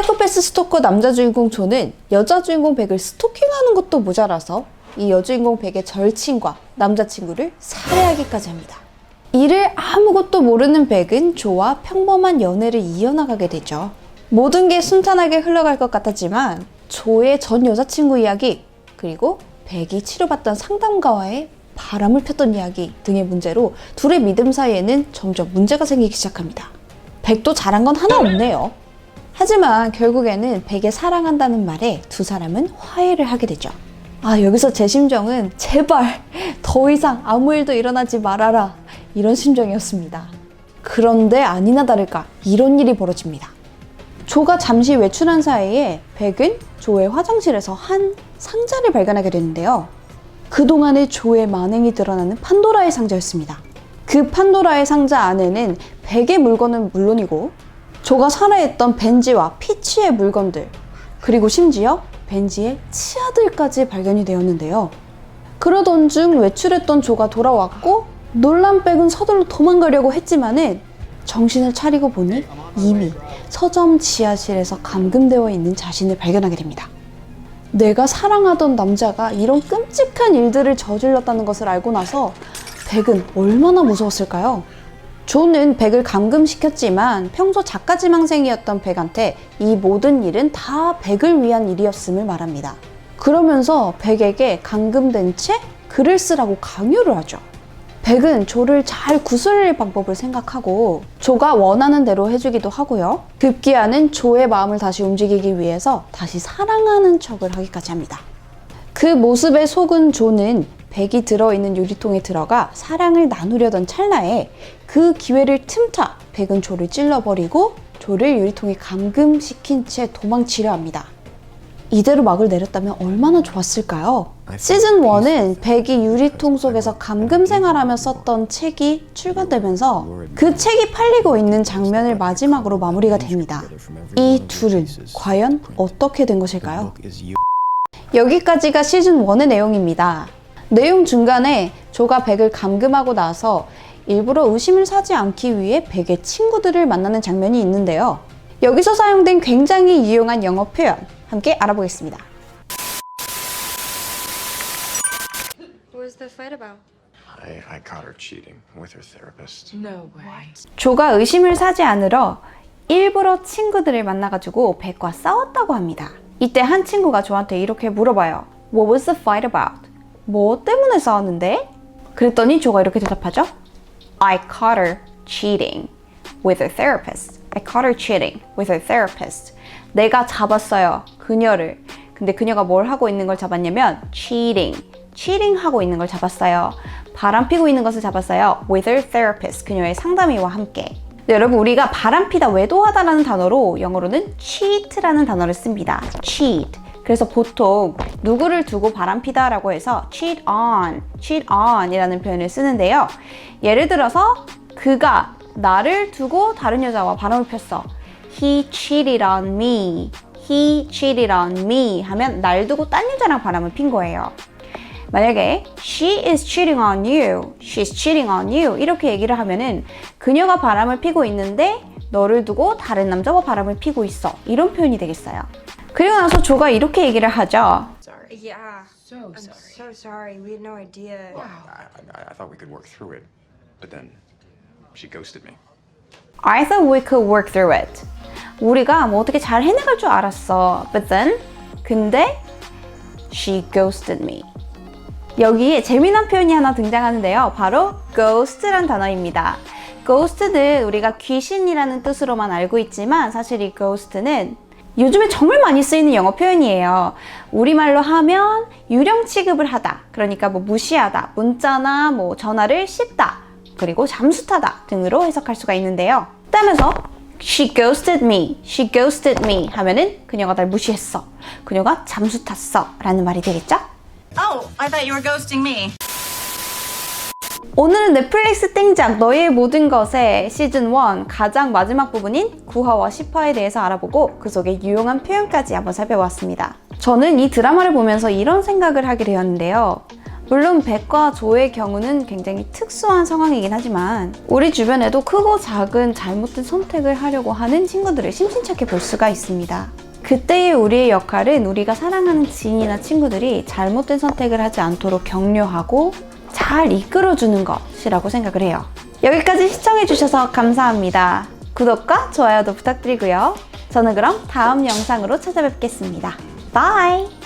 사이코패스 스토커 남자 주인공 조는 여자 주인공 백을 스토킹하는 것도 모자라서 이 여주인공 백의 절친과 남자친구를 살해하기까지 합니다. 이를 아무것도 모르는 백은 조와 평범한 연애를 이어나가게 되죠. 모든 게 순탄하게 흘러갈 것 같았지만 조의 전 여자친구 이야기, 그리고 백이 치료받던 상담가와의 바람을 폈던 이야기 등의 문제로 둘의 믿음 사이에는 점점 문제가 생기기 시작합니다. 백도 잘한 건 하나 없네요. 하지만 결국에는 백의 사랑한다는 말에 두 사람은 화해를 하게 되죠. 여기서 제 심정은 제발 더 이상 아무 일도 일어나지 말아라, 이런 심정이었습니다. 그런데 아니나 다를까 이런 일이 벌어집니다. 조가 잠시 외출한 사이에 백은 조의 화장실에서 한 상자를 발견하게 되는데요. 그동안의 조의 만행이 드러나는 판도라의 상자였습니다. 그 판도라의 상자 안에는 백의 물건은 물론이고 조가 살해했던 벤지와 피치의 물건들, 그리고 심지어 벤지의 치아들까지 발견이 되었는데요. 그러던 중 외출했던 조가 돌아왔고 놀란 백은 서둘러 도망가려고 했지만은 정신을 차리고 보니 이미 서점 지하실에서 감금되어 있는 자신을 발견하게 됩니다. 내가 사랑하던 남자가 이런 끔찍한 일들을 저질렀다는 것을 알고 나서 백은 얼마나 무서웠을까요? 조는 백을 감금시켰지만 평소 작가지망생이었던 백한테 이 모든 일은 다 백을 위한 일이었음을 말합니다. 그러면서 백에게 감금된 채 글을 쓰라고 강요를 하죠. 백은 조를 잘 구슬릴 방법을 생각하고 조가 원하는 대로 해주기도 하고요. 급기야는 조의 마음을 다시 움직이기 위해서 다시 사랑하는 척을 하기까지 합니다. 그 모습에 속은 조는 백이 들어있는 유리통에 들어가 사랑을 나누려던 찰나에 그 기회를 틈타 백은 조를 찔러버리고 조를 유리통에 감금시킨 채 도망치려 합니다. 이대로 막을 내렸다면 얼마나 좋았을까요? 시즌 1은 백이 유리통 속에서 감금 생활하며 썼던 책이 출간되면서 그 책이 팔리고 있는 장면을 마지막으로 마무리가 됩니다. 이 둘은 과연 어떻게 된 것일까요? 여기까지가 시즌 1의 내용입니다. 내용 중간에 조가 백을 감금하고 나서 일부러 의심을 사지 않기 위해 백의 친구들을 만나는 장면이 있는데요. 여기서 사용된 굉장히 유용한 영어 표현 함께 알아보겠습니다. What was the fight about? I caught her cheating with her therapist. No way. 조가 의심을 사지 않으러 일부러 친구들을 만나가지고 백과 싸웠다고 합니다. 이때 한 친구가 조한테 이렇게 물어봐요. What was the fight about? 뭐 때문에 싸웠는데? 그랬더니 조가 이렇게 대답하죠. I caught her cheating with her therapist. I caught her cheating with her therapist. 내가 잡았어요, 그녀를. 근데 그녀가 뭘 하고 있는 걸 잡았냐면 cheating 하고 있는 걸 잡았어요. 바람피고 있는 것을 잡았어요. with her therapist. 그녀의 상담의와 함께. 네, 여러분, 우리가 바람피다, 외도하다라는 단어로 영어로는 cheat라는 단어를 씁니다. cheat. 그래서 보통 누구를 두고 바람피다라고 해서 cheat on 이라는 표현을 쓰는데요. 예를 들어서 그가 나를 두고 다른 여자와 바람을 폈어. He cheated on me. He cheated on me 하면 날 두고 딴 여자랑 바람을 핀 거예요. 만약에 she is cheating on you, she's cheating on you 이렇게 얘기를 하면은 그녀가 바람을 피고 있는데 너를 두고 다른 남자와 바람을 피고 있어, 이런 표현이 되겠어요. 그리고 나서 조가 이렇게 얘기를 하죠. Sorry. Yeah. I'm so sorry. We had no idea. I thought we could work through it, but then she ghosted me. I thought we could work through it. 우리가 뭐 어떻게 잘 해나갈 줄 알았어. But then, 근데 she ghosted me. 여기에 재미난 표현이 하나 등장하는데요. 바로 ghost란 단어입니다. ghost는 우리가 귀신이라는 뜻으로만 알고 있지만 사실 이 ghost는 요즘에 정말 많이 쓰이는 영어 표현이에요. 우리말로 하면 유령 취급을 하다, 그러니까 뭐 무시하다, 문자나 뭐 전화를 씹다, 그리고 잠수타다 등으로 해석할 수가 있는데요. 따라서 she ghosted me 하면은 그녀가 날 무시했어, 그녀가 잠수 탔어 라는 말이 되겠죠? Oh, I thought you were ghosting me. 오늘은 넷플릭스 땡작 너의 모든 것의 시즌 1 가장 마지막 부분인 9화와 10화에 대해서 알아보고 그 속의 유용한 표현까지 한번 살펴봤습니다. 저는 이 드라마를 보면서 이런 생각을 하게 되었는데요. 물론 백과 조의 경우는 굉장히 특수한 상황이긴 하지만 우리 주변에도 크고 작은 잘못된 선택을 하려고 하는 친구들을 심심찮게 볼 수가 있습니다. 그때의 우리의 역할은 우리가 사랑하는 지인이나 친구들이 잘못된 선택을 하지 않도록 격려하고 잘 이끌어주는 것이라고 생각을 해요. 여기까지 시청해주셔서 감사합니다. 구독과 좋아요도 부탁드리고요. 저는 그럼 다음 영상으로 찾아뵙겠습니다. 바이!